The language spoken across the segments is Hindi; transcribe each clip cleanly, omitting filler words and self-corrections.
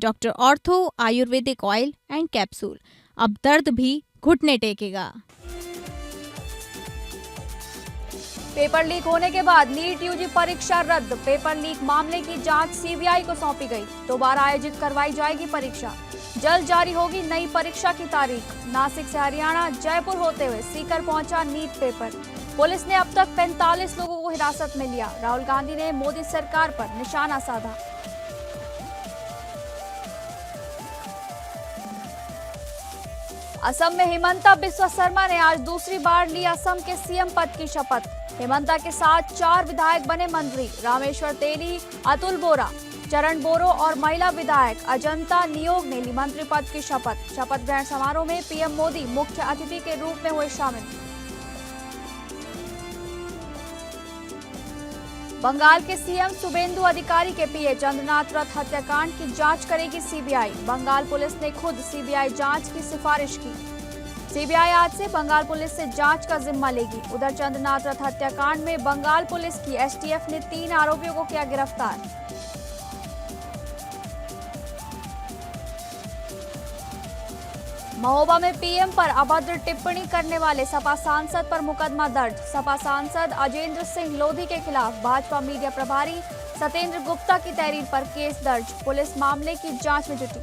Doctor ortho Ayurvedic oil and capsule, अब दर्द भी घुटने टेकेगा। पेपर लीक होने के बाद नीट यूजी परीक्षा रद्द। पेपर लीक मामले की जांच सीबीआई को सौंपी गई। दोबारा आयोजित करवाई जाएगी परीक्षा। जल्द जारी होगी नई परीक्षा की तारीख। नासिक से हरियाणा जयपुर होते हुए सीकर पहुंचा नीट पेपर। पुलिस ने अब तक 45 लोगों को हिरासत में लिया। राहुल गांधी ने मोदी सरकार पर निशाना साधा। असम में हिमंता बिस्वा शर्मा ने आज दूसरी बार ली असम के सीएम पद की शपथ। हिमंता के साथ 4 विधायक बने मंत्री। रामेश्वर तेली, अतुल बोरा, चरण बोरो और महिला विधायक अजंता नियोग ने ली मंत्री पद की शपथ। शपथ ग्रहण समारोह में पीएम मोदी मुख्य अतिथि के रूप में हुए शामिल। बंगाल के सीएम शुभेंदु अधिकारी के पीए चंद्रनाथ रथ हत्याकांड की जांच करेगी सीबीआई। बंगाल पुलिस ने खुद सीबीआई जांच की सिफारिश की। सीबीआई आज से बंगाल पुलिस से जांच का जिम्मा लेगी। उधर चंद्रनाथ रथ हत्याकांड में बंगाल पुलिस की एसटीएफ ने 3 आरोपियों को किया गिरफ्तार। महोबा में पीएम पर अभद्र टिप्पणी करने वाले सपा सांसद पर मुकदमा दर्ज। सपा सांसद अजेंद्र सिंह लोधी के खिलाफ भाजपा मीडिया प्रभारी सत्येंद्र गुप्ता की तहरीर पर केस दर्ज। पुलिस मामले की जांच में जुटी।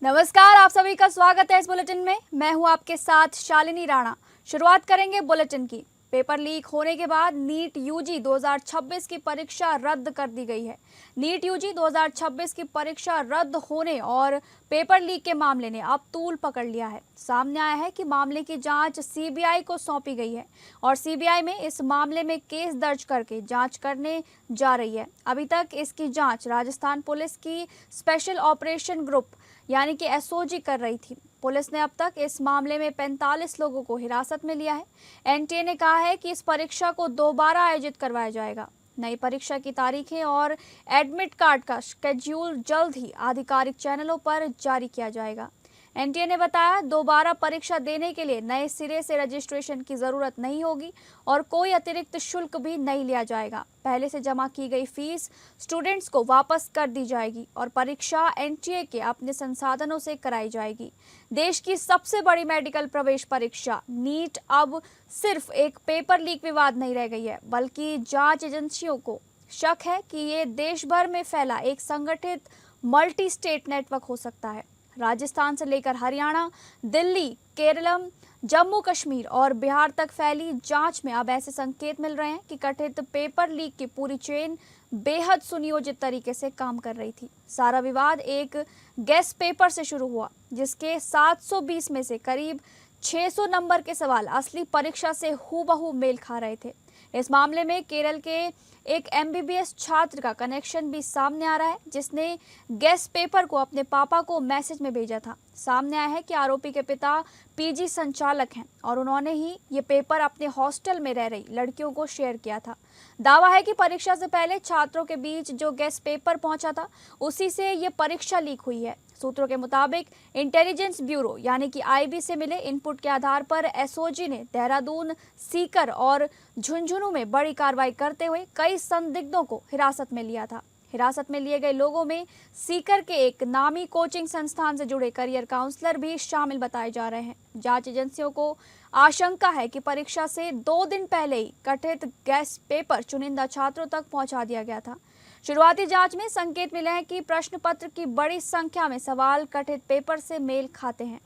नमस्कार, आप सभी का स्वागत है इस बुलेटिन में। मैं हूं आपके साथ शालिनी राणा। शुरुआत करेंगे बुलेटिन की। पेपर लीक होने के बाद नीट यूजी 2026 की परीक्षा रद्द कर दी गई है। नीट यूजी 2026 की परीक्षा रद्द होने और पेपर लीक के मामले ने अब तूल पकड़ लिया है। सामने आया है कि मामले की जांच सीबीआई को सौंपी गई है और सीबीआई में इस मामले में केस दर्ज करके जांच करने जा रही है। अभी तक इसकी जांच राजस्थान पुलिस की स्पेशल ऑपरेशन ग्रुप यानी कि एसओजी कर रही थी। पुलिस ने अब तक इस मामले में 45 लोगों को हिरासत में लिया है। एनटीए ने कहा है कि इस परीक्षा को दोबारा आयोजित करवाया जाएगा। नई परीक्षा की तारीखें और एडमिट कार्ड का शेड्यूल जल्द ही आधिकारिक चैनलों पर जारी किया जाएगा। एनटीए ने बताया, दोबारा परीक्षा देने के लिए नए सिरे से रजिस्ट्रेशन की जरूरत नहीं होगी और कोई अतिरिक्त शुल्क भी नहीं लिया जाएगा। पहले से जमा की गई फीस स्टूडेंट्स को वापस कर दी जाएगी और परीक्षा एनटीए के अपने संसाधनों से कराई जाएगी। देश की सबसे बड़ी मेडिकल प्रवेश परीक्षा नीट अब सिर्फ एक पेपर लीक विवाद नहीं रह गई है, बल्कि जांच एजेंसियों को शक है कि ये देश भर में फैला एक संगठित मल्टी स्टेट नेटवर्क हो सकता है। राजस्थान से लेकर हरियाणा, दिल्ली, केरलम, जम्मू कश्मीर और बिहार तक फैली जांच में अब ऐसे संकेत मिल रहे हैं कि कथित पेपर लीक की पूरी चेन बेहद सुनियोजित तरीके से काम कर रही थी। सारा विवाद एक गेस पेपर से शुरू हुआ, जिसके 720 में से करीब 600 नंबर के सवाल असली परीक्षा से हूबहू मेल खा रहे थे। इस मामले में केरल के एक एमबीबीएस छात्र का कनेक्शन भी सामने आ रहा है, जिसने गेस पेपर को अपने पापा को मैसेज में भेजा था। सामने आया है कि आरोपी के पिता पीजी संचालक हैं और उन्होंने ही ये पेपर अपने हॉस्टल में रह रही लड़कियों को शेयर किया था। दावा है कि परीक्षा से पहले छात्रों के बीच जो गेस पेपर पहुंचा था, उसी से ये परीक्षा लीक हुई है। सूत्रों के मुताबिक इंटेलिजेंस ब्यूरो यानी कि आईबी से मिले इनपुट के आधार पर एसओजी ने देहरादून, सीकर और झुंझुनू में बड़ी कार्रवाई करते हुए कई संदिग्धों को हिरासत में लिया था। हिरासत में लिए गए लोगों में सीकर के एक नामी कोचिंग संस्थान से जुड़े करियर काउंसलर भी शामिल बताए जा रहे हैं। जांच एजेंसियों को आशंका है कि परीक्षा से 2 दिन पहले ही कथित गैस पेपर चुनिंदा छात्रों तक पहुंचा दिया गया था। शुरुआती जांच में संकेत मिले हैं कि प्रश्न पत्र की बड़ी संख्या में सवाल कथित पेपर से मेल खाते हैं।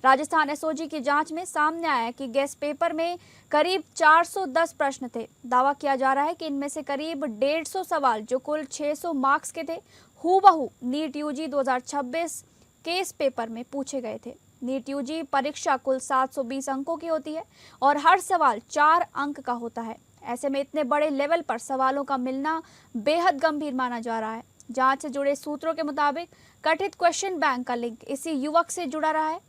राजस्थान एसओजी की जांच में सामने आया कि गैस पेपर में करीब 410 प्रश्न थे। दावा किया जा रहा है कि इनमें से करीब 150 सवाल, जो कुल 600 मार्क्स के थे, हूबहू नीट यूजी 2026 केस पेपर में पूछे गए थे। नीट यूजी परीक्षा कुल 720 अंकों की होती है और हर सवाल 4 अंक का होता है। ऐसे में इतने बड़े लेवल पर सवालों का मिलना बेहद गंभीर माना जा रहा है। जांच से जुड़े सूत्रों के मुताबिक कथित क्वेश्चन बैंक का लिंक इसी युवक से जुड़ा रहा है,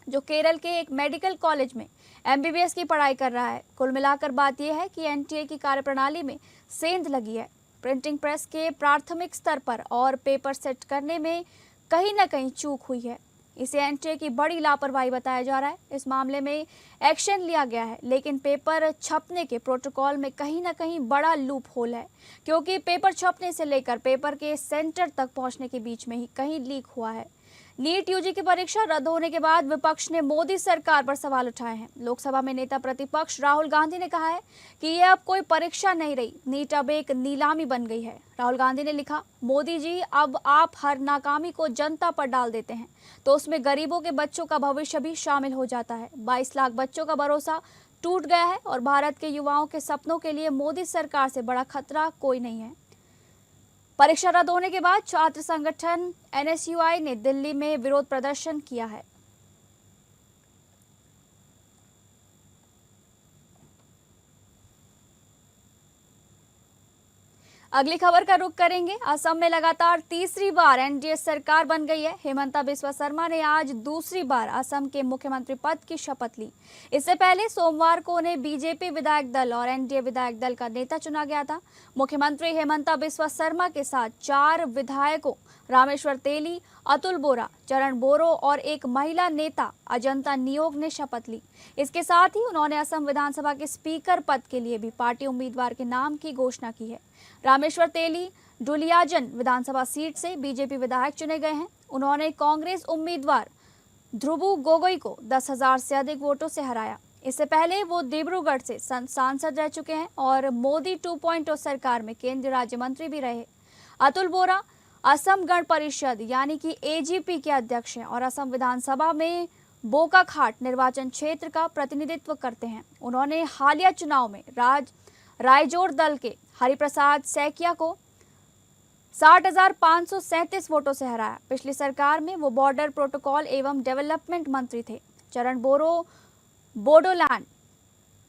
जो केरल के एक मेडिकल कॉलेज में एमबीबीएस की पढ़ाई कर रहा है। कुल मिलाकर बात यह है कि एनटीए की कार्यप्रणाली में सेंध लगी है। प्रिंटिंग प्रेस के प्राथमिक स्तर पर और पेपर सेट करने में कहीं न कहीं चूक हुई है। इसे एनटीए की बड़ी लापरवाही बताया जा रहा है। इस मामले में एक्शन लिया गया है, लेकिन पेपर छपने के प्रोटोकॉल में कहीं ना कहीं बड़ा लूप होल है, क्योंकि पेपर छपने से लेकर पेपर के सेंटर तक पहुंचने के बीच में ही कहीं लीक हुआ है। नीट यूजी की परीक्षा रद्द होने के बाद विपक्ष ने मोदी सरकार पर सवाल उठाए हैं। लोकसभा में नेता प्रतिपक्ष राहुल गांधी ने कहा है कि यह अब कोई परीक्षा नहीं रही, नीट अब एक नीलामी बन गई है। राहुल गांधी ने लिखा, मोदी जी, अब आप हर नाकामी को जनता पर डाल देते हैं तो उसमें गरीबों के बच्चों का भविष्य भी शामिल हो जाता है। 22 लाख बच्चों का भरोसा टूट गया है और भारत के युवाओं के सपनों के लिए मोदी सरकार से बड़ा खतरा कोई नहीं है। परीक्षा रद्द होने के बाद छात्र संगठन एनएसयूआई ने दिल्ली में विरोध प्रदर्शन किया है। अगली खबर का रुख करेंगे। असम में लगातार तीसरी बार एनडीए सरकार बन गई है। हिमंता बिस्वा शर्मा ने आज दूसरी बार असम के मुख्यमंत्री पद की शपथ ली। इससे पहले सोमवार को उन्हें बीजेपी विधायक दल और एनडीए विधायक दल का नेता चुना गया था। मुख्यमंत्री हिमंता बिस्वा शर्मा के साथ 4 विधायकों रामेश्वर तेली, अतुल बोरा, चरण बोरो और एक महिला नेता अजंता नियोग ने शपथ ली। इसके साथ ही उन्होंने असम विधानसभा के स्पीकर पद के लिए भी पार्टी उम्मीदवार के नाम की घोषणा की है। रामेश्वर तेली डुलियाजन विधानसभा सीट से बीजेपी विधायक चुने गए हैं। उन्होंने कांग्रेस उम्मीदवार ध्रुवु गोगोई को 10,000 से अधिक वोटों से हराया। इससे पहले वो डिब्रूगढ़ से सांसद रह चुके हैं और मोदी 2.0 सरकार में केंद्रीय राज्य मंत्री भी रहे। अतुल बोरा असम गण परिषद यानी कि एजीपी के अध्यक्ष हैं और असम विधानसभा में बोकाखाट निर्वाचन क्षेत्र का प्रतिनिधित्व करते हैं। उन्होंने हालिया चुनाव में रायजोर दल के हरिप्रसाद सैकिया को 60,537 वोटों से हराया। पिछली सरकार में वो बॉर्डर प्रोटोकॉल एवं डेवलपमेंट मंत्री थे। चरण बोरो बोडोलैंड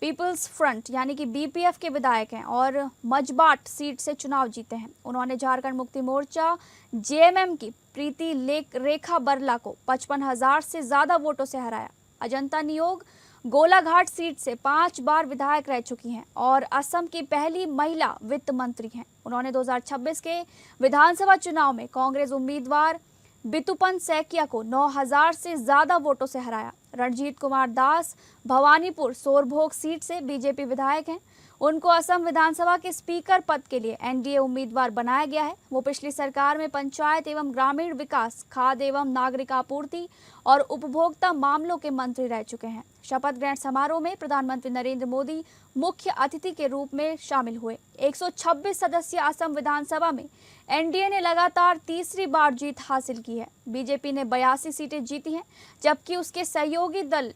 पीपल्स फ्रंट यानी कि बीपीएफ के विधायक हैं और मजबाट सीट से चुनाव जीते हैं। उन्होंने झारखंड मुक्ति मोर्चा जेएमएम की प्रीति रेखा बरला को 55,000 से ज्यादा वोटों से हराया। अजंता नियोग गोलाघाट सीट से 5 बार विधायक रह चुकी हैं और असम की पहली महिला वित्त मंत्री हैं। उन्होंने 2026 के विधानसभा चुनाव में कांग्रेस उम्मीदवार बितुपन सैकिया को 9,000 से ज्यादा वोटों से हराया। रणजीत कुमार दास भवानीपुर सोरभोग सीट से बीजेपी विधायक हैं। उनको असम विधानसभा के स्पीकर पद के लिए एनडीए उम्मीदवार बनाया गया है। वो पिछली सरकार में पंचायत एवं ग्रामीण विकास, खाद्य एवं नागरिक आपूर्ति और उपभोक्ता मामलों के मंत्री रह चुके हैं। शपथ ग्रहण समारोह में प्रधानमंत्री नरेंद्र मोदी मुख्य अतिथि के रूप में शामिल हुए। 126 सदस्यीय असम विधानसभा में एनडीए ने लगातार तीसरी बार जीत हासिल की है। बीजेपी ने 82 सीटें जीती हैं, जबकि उसके सहयोगी दल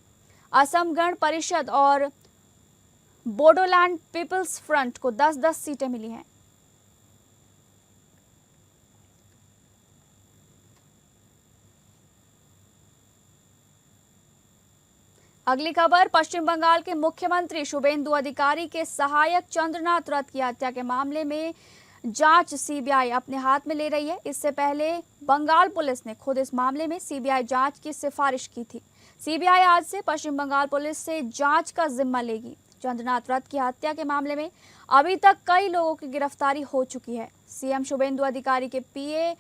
असम गण परिषद और बोडोलैंड पीपल्स फ्रंट को 10-10 सीटें मिली हैं। अगली खबर, पश्चिम बंगाल के मुख्यमंत्री शुभेंदु अधिकारी के सहायक चंद्रनाथ रथ की हत्या के मामले में जांच सीबीआई अपने हाथ में ले रही है। इससे पहले बंगाल पुलिस ने खुद इस मामले में सीबीआई जांच की सिफारिश की थी। सीबीआई आज से पश्चिम बंगाल पुलिस से जांच का जिम्मा लेगी। चंद्रनाथ रथ की हत्या के मामले में अभी तक कई लोगों की गिरफ्तारी हो चुकी है। सीएम शुभेंदु अधिकारी के पीए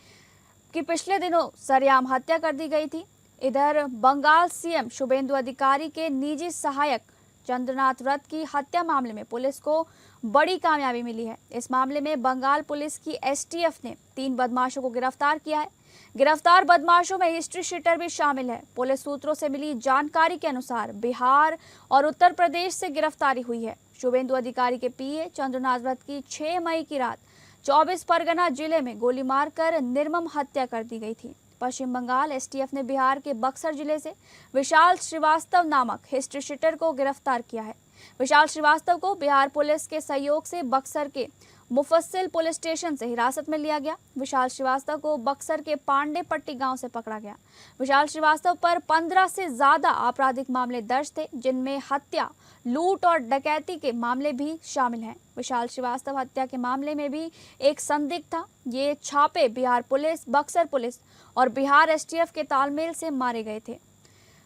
की पिछले दिनों सरेआम हत्या कर दी गई थी। इधर बंगाल सीएम शुभेंदु अधिकारी के निजी सहायक चंद्रनाथ रथ की हत्या मामले में पुलिस को बड़ी कामयाबी मिली है। इस मामले में बंगाल पुलिस की एसटीएफ ने 3 बदमाशों को गिरफ्तार किया है। गिरफ्तार बदमाशों में हिस्ट्री शीटर भी शामिल है। पुलिस सूत्रों से मिली जानकारी के अनुसार बिहार और उत्तर प्रदेश से गिरफ्तारी हुई है। शुभेंदु अधिकारी के पीए चंद्रनाथ रथ की 6 मई की रात 24 परगना जिले में गोली मारकर निर्मम हत्या कर दी गई थी। पश्चिम बंगाल एसटीएफ ने बिहार के बक्सर जिले से विशाल श्रीवास्तव नामक हिस्ट्री शीटर को गिरफ्तार किया है। विशाल श्रीवास्तव को बिहार पुलिस के सहयोग से बक्सर के मुफस्सिल पुलिस स्टेशन से हिरासत में लिया गया। विशाल श्रीवास्तव को बक्सर के पांडेपट्टी गांव से पकड़ा गया। विशाल श्रीवास्तव पर 15 से ज्यादा आपराधिक मामले दर्ज थे, जिनमें हत्या, लूट और डकैती के मामले भी शामिल हैं। विशाल श्रीवास्तव हत्या के मामले में भी एक संदिग्ध था। ये छापे बिहार पुलिस, बक्सर पुलिस और बिहार एसटीएफ के तालमेल से मारे गए थे।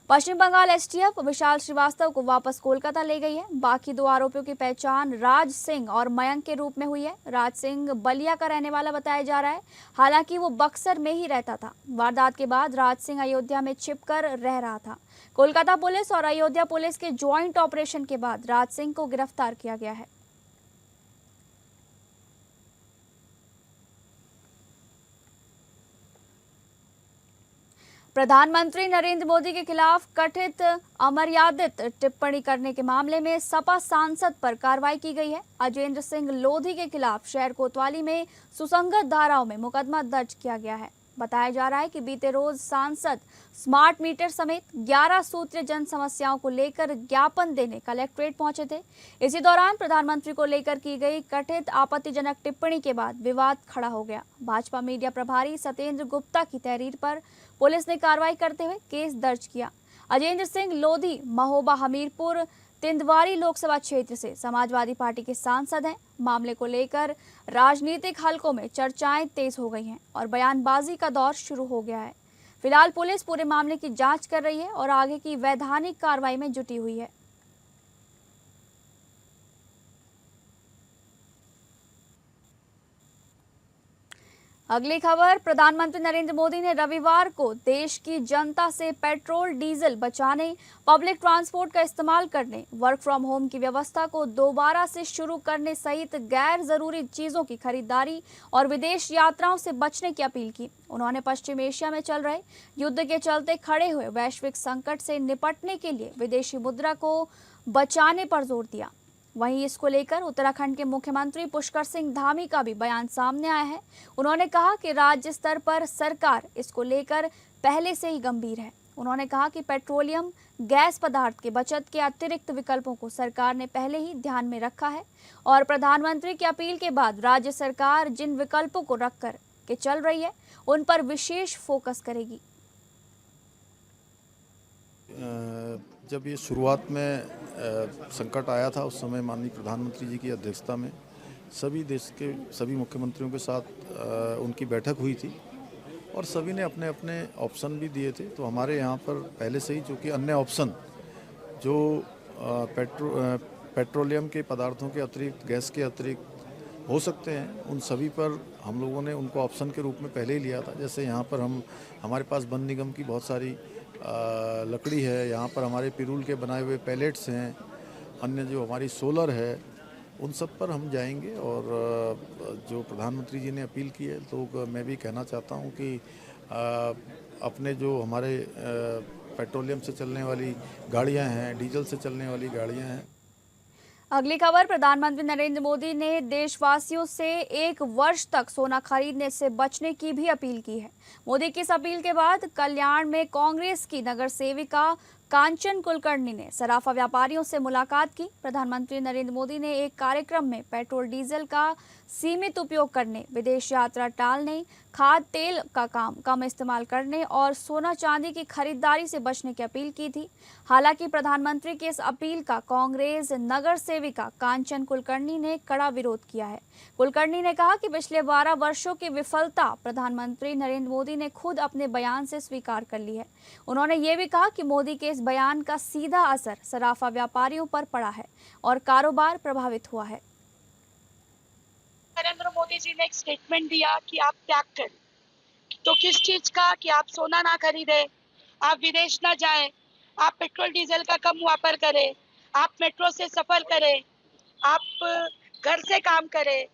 पश्चिम बंगाल एसटीएफ विशाल श्रीवास्तव को वापस कोलकाता ले गई है। बाकी 2 आरोपियों की पहचान राज सिंह और मयंक के रूप में हुई है। राज सिंह बलिया का रहने वाला बताया जा रहा है, हालांकि वो बक्सर में ही रहता था। वारदात के बाद राज सिंह अयोध्या में छिपकर रह रहा था। कोलकाता पुलिस और अयोध्या पुलिस के ज्वाइंट ऑपरेशन के बाद राज सिंह को गिरफ्तार किया गया है। प्रधानमंत्री नरेंद्र मोदी के खिलाफ कथित अमर्यादित टिप्पणी करने के मामले में सपा सांसद पर कार्रवाई की गई है। अजेंद्र सिंह लोधी के खिलाफ शहर कोतवाली में सुसंगत धाराओं में मुकदमा दर्ज किया गया है। बताया जा रहा है कि बीते रोज सांसद स्मार्ट मीटर समेत 11 सूत्रीय जन समस्याओं को लेकर ज्ञापन देने कलेक्ट्रेट पहुंचे थे। इसी दौरान प्रधानमंत्री को लेकर की गई कथित आपत्तिजनक टिप्पणी के बाद विवाद खड़ा हो गया। भाजपा मीडिया प्रभारी सत्येंद्र गुप्ता की तहरीर पर पुलिस ने कार्रवाई करते हुए केस दर्ज किया। अजेंद्र सिंह लोधी महोबा हमीरपुर तिंदवारी लोकसभा क्षेत्र से समाजवादी पार्टी के सांसद हैं। मामले को लेकर राजनीतिक हलकों में चर्चाएं तेज हो गई हैं और बयानबाजी का दौर शुरू हो गया है। फिलहाल पुलिस पूरे मामले की जांच कर रही है और आगे की वैधानिक कार्रवाई में जुटी हुई है। अगली खबर, प्रधानमंत्री नरेंद्र मोदी ने रविवार को देश की जनता से पेट्रोल डीजल बचाने, पब्लिक ट्रांसपोर्ट का इस्तेमाल करने, वर्क फ्रॉम होम की व्यवस्था को दोबारा से शुरू करने सहित गैर जरूरी चीजों की खरीदारी और विदेश यात्राओं से बचने की अपील की। उन्होंने पश्चिम एशिया में चल रहे युद्ध के चलते खड़े हुए वैश्विक संकट से निपटने के लिए विदेशी मुद्रा को बचाने पर जोर दिया। वहीं इसको लेकर उत्तराखंड के मुख्यमंत्री पुष्कर सिंह धामी का भी बयान सामने आया है। उन्होंने कहा कि राज्य स्तर पर सरकार इसको लेकर पहले से ही गंभीर है। उन्होंने कहा कि पेट्रोलियम गैस पदार्थ के बचत के अतिरिक्त विकल्पों को सरकार ने पहले ही ध्यान में रखा है और प्रधानमंत्री की अपील के बाद राज्य सरकार जिन विकल्पों को रखकर के चल रही है उन पर विशेष फोकस करेगी। जब ये शुरुआत में संकट आया था, उस समय माननीय प्रधानमंत्री जी की अध्यक्षता में सभी देश के सभी मुख्यमंत्रियों के साथ उनकी बैठक हुई थी और सभी ने अपने अपने ऑप्शन भी दिए थे। तो हमारे यहाँ पर पहले से ही चूँकि अन्य ऑप्शन जो पेट्रोलियम के पदार्थों के अतिरिक्त, गैस के अतिरिक्त हो सकते हैं, उन सभी पर हम लोगों ने उनको ऑप्शन के रूप में पहले ही लिया था। जैसे यहाँ पर हमारे पास वन निगम की बहुत सारी लकड़ी है, यहाँ पर हमारे पिरूल के बनाए हुए पैलेट्स हैं, अन्य जो हमारी सोलर है, उन सब पर हम जाएंगे। और जो प्रधानमंत्री जी ने अपील की है, तो मैं भी कहना चाहता हूँ कि अपने जो हमारे पेट्रोलियम से चलने वाली गाड़ियाँ हैं, डीजल से चलने वाली गाड़ियाँ हैं। अगली खबर, प्रधानमंत्री नरेंद्र मोदी ने देशवासियों से 1 वर्ष तक सोना खरीदने से बचने की भी अपील की है। मोदी की इस अपील के बाद कल्याण में कांग्रेस की नगर सेविका कांचन कुलकर्णी ने सराफा व्यापारियों से मुलाकात की। प्रधानमंत्री नरेंद्र मोदी ने एक कार्यक्रम में पेट्रोल डीजल का सीमित उपयोग करने, विदेश यात्रा टालने, खाद्य तेल का कम इस्तेमाल करने और सोना चांदी की खरीदारी से बचने की अपील की थी। हालांकि प्रधानमंत्री की इस अपील का कांग्रेस नगर सेविका कांचन कुलकर्णी ने कड़ा विरोध किया है। कुलकर्णी ने कहा कि पिछले 12 वर्षों की विफलता प्रधानमंत्री नरेंद्र मोदी ने खुद अपने बयान से स्वीकार कर ली है। उन्होंने ये भी कहा कि मोदी के इस बयान का सीधा असर सराफा व्यापारियों पर पड़ा है और कारोबार प्रभावित हुआ है। नरेंद्र मोदी जी ने एक स्टेटमेंट दिया कि आप त्याग करें, तो किस चीज का, कि आप सोना ना खरीदें, आप विदेश ना जाएं, आप पेट्रोल डीजल का कम वापर करें, आप मेट्रो से सफर करें, आप घर से काम करें।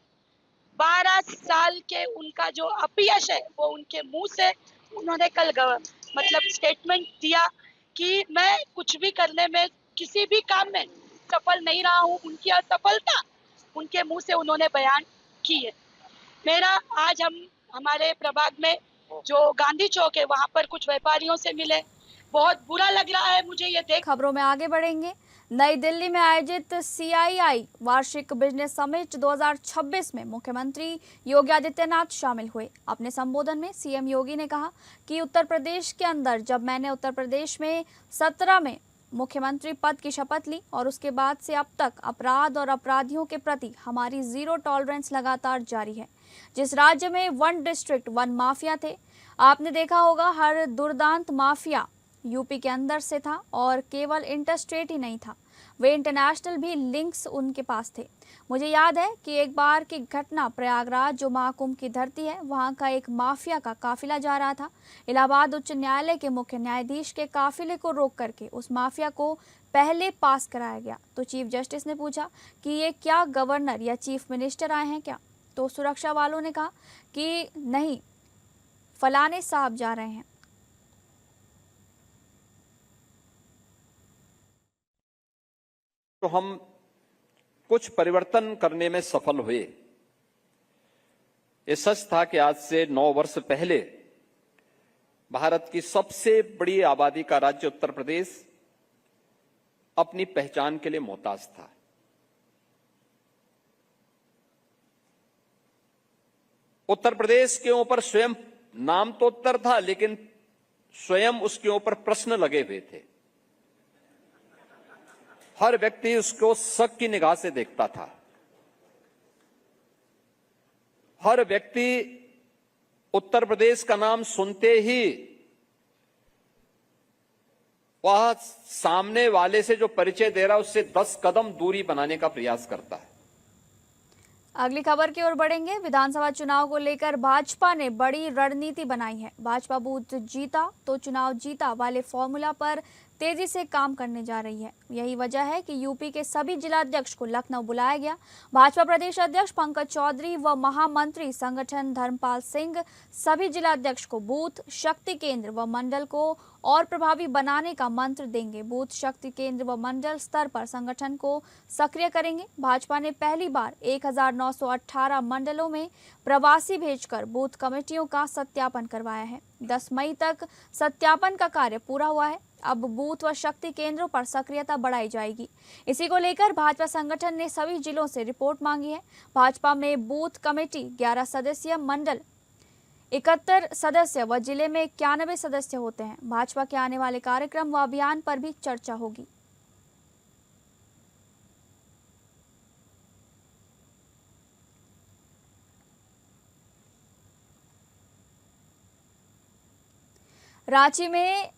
12 साल के उनका जो अपयश है वो उनके मुंह से उन्होंने कल स्टेटमेंट दिया कि मैं कुछ भी करने में, किसी भी काम में सफल नहीं रहा हूँ। उनकी असफलता उनके मुंह से उन्होंने बयान की है। मेरा आज हमारे प्रभाग में जो गांधी चौक है वहाँ पर कुछ व्यापारियों से मिले, बहुत बुरा लग रहा है मुझे ये देख। खबरों में आगे बढ़ेंगे। नई दिल्ली में आयोजित CII वार्षिक बिजनेस समिट 2026 में मुख्यमंत्री योगी आदित्यनाथ शामिल हुए। अपने संबोधन में सीएम योगी ने कहा कि उत्तर प्रदेश के अंदर जब मैंने उत्तर प्रदेश में 17 में मुख्यमंत्री पद की शपथ ली और उसके बाद से अब तक अपराध और अपराधियों के प्रति हमारी जीरो टॉलरेंस लगातार जारी है। जिस राज्य में 1 डिस्ट्रिक्ट 1 माफिया थे, आपने देखा होगा हर दुर्दांत माफिया यूपी के अंदर से था और केवल इंटरस्टेट ही नहीं था, वे इंटरनेशनल भी लिंक्स उनके पास थे। मुझे याद है कि एक बार की घटना, प्रयागराज जो महाकुंभ की धरती है, वहां का एक माफिया का काफिला जा रहा था। इलाहाबाद उच्च न्यायालय के मुख्य न्यायाधीश के काफिले को रोक करके उस माफिया को पहले पास कराया गया। तो चीफ जस्टिस ने पूछा कि ये क्या गवर्नर या चीफ मिनिस्टर आए हैं क्या? तो सुरक्षा वालों ने कहा कि नहीं, फलाने साहब जा रहे हैं। तो हम कुछ परिवर्तन करने में सफल हुए। ये सच था कि आज से 9 वर्ष पहले भारत की सबसे बड़ी आबादी का राज्य उत्तर प्रदेश अपनी पहचान के लिए मोहताज था। उत्तर प्रदेश के ऊपर स्वयं नाम तो उत्तर था, लेकिन स्वयं उसके ऊपर प्रश्न लगे हुए थे। हर व्यक्ति उसको शक की निगाह से देखता था। हर व्यक्ति उत्तर प्रदेश का नाम सुनते ही वह सामने वाले से जो परिचय दे रहा है उससे 10 कदम दूरी बनाने का प्रयास करता है। अगली खबर की ओर बढ़ेंगे। विधानसभा चुनाव को लेकर भाजपा ने बड़ी रणनीति बनाई है। भाजपा बूथ जीता तो चुनाव जीता वाले फॉर्मूला पर तेजी से काम करने जा रही है। यही वजह है कि यूपी के सभी जिलाध्यक्ष को लखनऊ बुलाया गया। भाजपा प्रदेश अध्यक्ष पंकज चौधरी व महामंत्री संगठन धर्मपाल सिंह सभी जिलाध्यक्ष को बूथ, शक्ति केंद्र व मंडल को और प्रभावी बनाने का मंत्र देंगे। बूथ, शक्ति केंद्र व मंडल स्तर पर संगठन को सक्रिय करेंगे। भाजपा ने पहली बार 1918 मंडलों में प्रवासी भेजकर बूथ कमेटियों का सत्यापन करवाया है। 10 मई तक सत्यापन का कार्य पूरा हुआ है। अब बूथ व शक्ति केंद्रों पर सक्रियता बढ़ाई जाएगी। इसी को लेकर भाजपा संगठन ने सभी जिलों से रिपोर्ट मांगी है। भाजपा में बूथ कमेटी 11 सदस्य, मंडल 71 सदस्य व जिले में 91 सदस्य होते हैं। भाजपा के आने वाले कार्यक्रम व अभियान पर भी चर्चा होगी। रांची में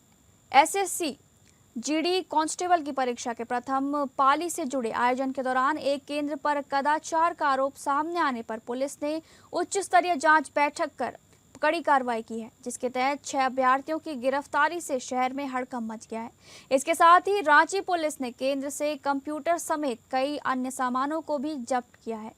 एसएससी जीडी कांस्टेबल की परीक्षा के प्रथम पाली से जुड़े आयोजन के दौरान एक केंद्र पर कदाचार का आरोप सामने आने पर पुलिस ने उच्च स्तरीय जांच बैठक कर कड़ी कार्रवाई की है, जिसके तहत 6 अभ्यर्थियों की गिरफ्तारी से शहर में हड़कंप मच गया है। इसके साथ ही रांची पुलिस ने केंद्र से कंप्यूटर समेत कई अन्य सामानों को भी जब्त किया है।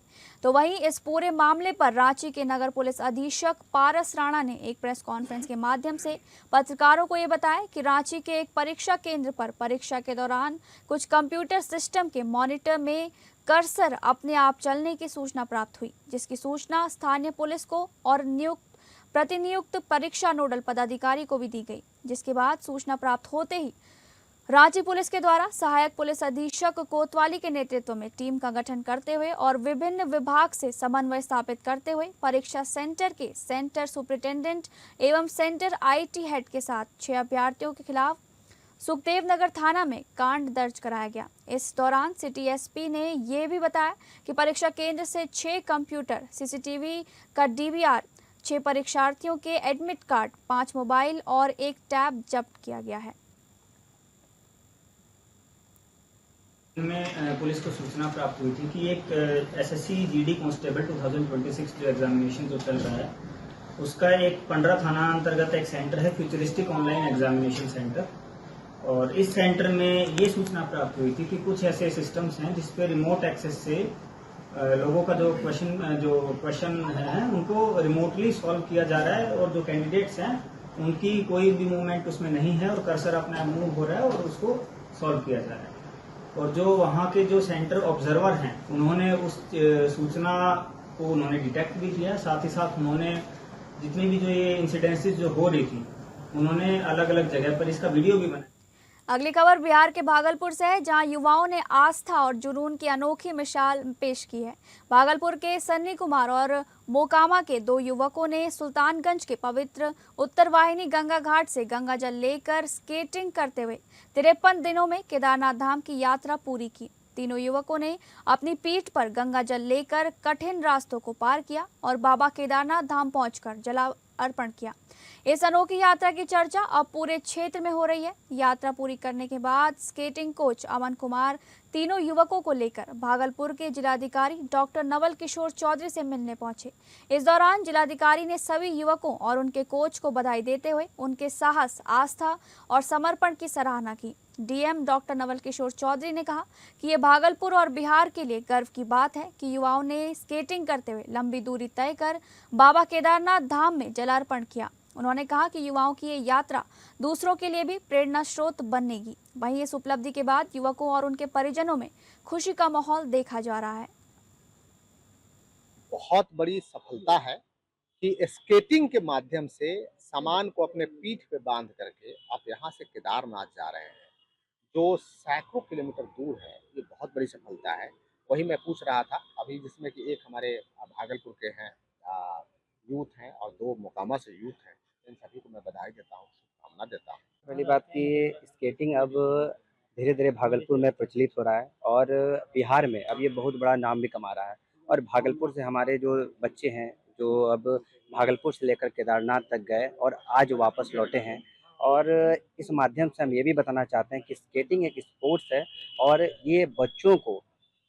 तो वहीं इस पूरे मामले पर रांची के नगर पुलिस अधीक्षक पारस राणा ने एक प्रेस कॉन्फ्रेंस के माध्यम से पत्रकारों को ये बताया कि रांची के एक परीक्षा केंद्र पर परीक्षा के दौरान कुछ कंप्यूटर सिस्टम के मॉनिटर में कर्सर अपने आप चलने की सूचना प्राप्त हुई, जिसकी सूचना स्थानीय पुलिस को और प्रतिनियुक्त परीक्षा नोडल पदाधिकारी को भी दी गई। जिसके बाद सूचना प्राप्त होते ही रांची पुलिस के द्वारा सहायक पुलिस अधीक्षक कोतवाली के नेतृत्व में टीम का गठन करते हुए और विभिन्न विभाग से समन्वय स्थापित करते हुए परीक्षा सेंटर के सेंटर सुपरिटेंडेंट एवं सेंटर आईटी हेड के साथ 6 अभ्यर्थियों के खिलाफ सुखदेव नगर थाना में कांड दर्ज कराया गया। इस दौरान सिटी एसपी ने यह भी बताया कि परीक्षा केंद्र से 6 कंप्यूटर, सीसीटीवी का डीवीआर, 6 परीक्षार्थियों के एडमिट कार्ड, 5 मोबाइल और 1 टैब जब्त किया गया है। में पुलिस को सूचना प्राप्त हुई थी कि एक एसएससी जीडी कांस्टेबल 2026 जो एग्जामिनेशन जो चल रहा है उसका एक 15 थाना अंतर्गत एक सेंटर है, फ्यूचरिस्टिक ऑनलाइन एग्जामिनेशन सेंटर। और इस सेंटर में ये सूचना प्राप्त हुई थी कि कुछ ऐसे सिस्टम्स हैं जिसपे रिमोट एक्सेस से लोगों का जो क्वेश्चन है उनको रिमोटली सॉल्व किया जा रहा है और जो कैंडिडेट्स हैं उनकी कोई भी मूवमेंट उसमें नहीं है और कर्सर अपना मूव हो रहा है और उसको सॉल्व किया जा रहा है। और जो वहाँ के जो सेंटर ऑब्जर्वर हैं उन्होंने उस सूचना को उन्होंने डिटेक्ट भी किया, साथ ही साथ उन्होंने जितनी भी जो ये इंसिडेंसेस जो हो रही थी उन्होंने अलग अलग जगह पर इसका वीडियो भी बनाया। अगली खबर बिहार के भागलपुर से है, जहां युवाओं ने आस्था और जुनून की अनोखी मिसाल पेश की है। भागलपुर के सन्नी कुमार और मोकामा के 2 युवकों ने सुल्तानगंज के पवित्र उत्तरवाहिनी गंगा घाट से गंगा जल लेकर स्केटिंग करते हुए 53 दिनों में केदारनाथ धाम की यात्रा पूरी की। तीनों युवकों ने अपनी पीठ पर गंगा जल लेकर कठिन रास्तों को पार किया और बाबा केदारनाथ धाम पहुंचकर जलार्पण किया। इस अनोखी यात्रा की चर्चा अब पूरे क्षेत्र में हो रही है। यात्रा पूरी करने के बाद स्केटिंग कोच अमन कुमार तीनों युवकों को लेकर भागलपुर के जिलाधिकारी डॉक्टर नवल किशोर चौधरी से मिलने पहुंचे। इस दौरान जिलाधिकारी ने सभी युवकों और उनके कोच को बधाई देते हुए उनके साहस, आस्था और समर्पण की सराहना की। डीएम डॉक्टर नवल किशोर चौधरी ने कहा कि ये भागलपुर और बिहार के लिए गर्व की बात है कि युवाओं ने स्केटिंग करते हुए लंबी दूरी तय कर बाबा केदारनाथ धाम में जलार्पण किया। उन्होंने कहा कि युवाओं की ये यात्रा दूसरों के लिए भी प्रेरणा स्रोत बनेगी। वहीं इस उपलब्धि के बाद युवकों और उनके परिजनों में खुशी का माहौल देखा जा रहा है। बहुत बड़ी सफलता है कि स्केटिंग के माध्यम से सामान को अपने पीठ पे बांध करके आप यहाँ से केदारनाथ जा रहे हैं, जो सैकड़ों किलोमीटर दूर है। ये बहुत बड़ी सफलता है। वही मैं पूछ रहा था अभी, जिसमें कि एक हमारे भागलपुर के हैं यूथ हैं और 2 मोकामा से यूथ हैं। इन सभी को मैं बधाई देता हूँ, शुभकामना देता हूँ। पहली बात कि स्केटिंग अब धीरे धीरे भागलपुर में प्रचलित हो रहा है और बिहार में अब ये बहुत बड़ा नाम भी कमा रहा है। और भागलपुर से हमारे जो बच्चे हैं जो अब भागलपुर से लेकर केदारनाथ तक गए और आज वापस लौटे हैं। और इस माध्यम से हम ये भी बताना चाहते हैं कि स्केटिंग एक स्पोर्ट्स है और ये बच्चों को,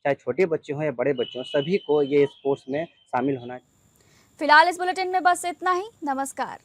चाहे छोटे बच्चे हों या बड़े बच्चे हों, सभी को ये स्पोर्ट्स में शामिल होना चाहिए। फिलहाल इस बुलेटिन में बस इतना ही। नमस्कार।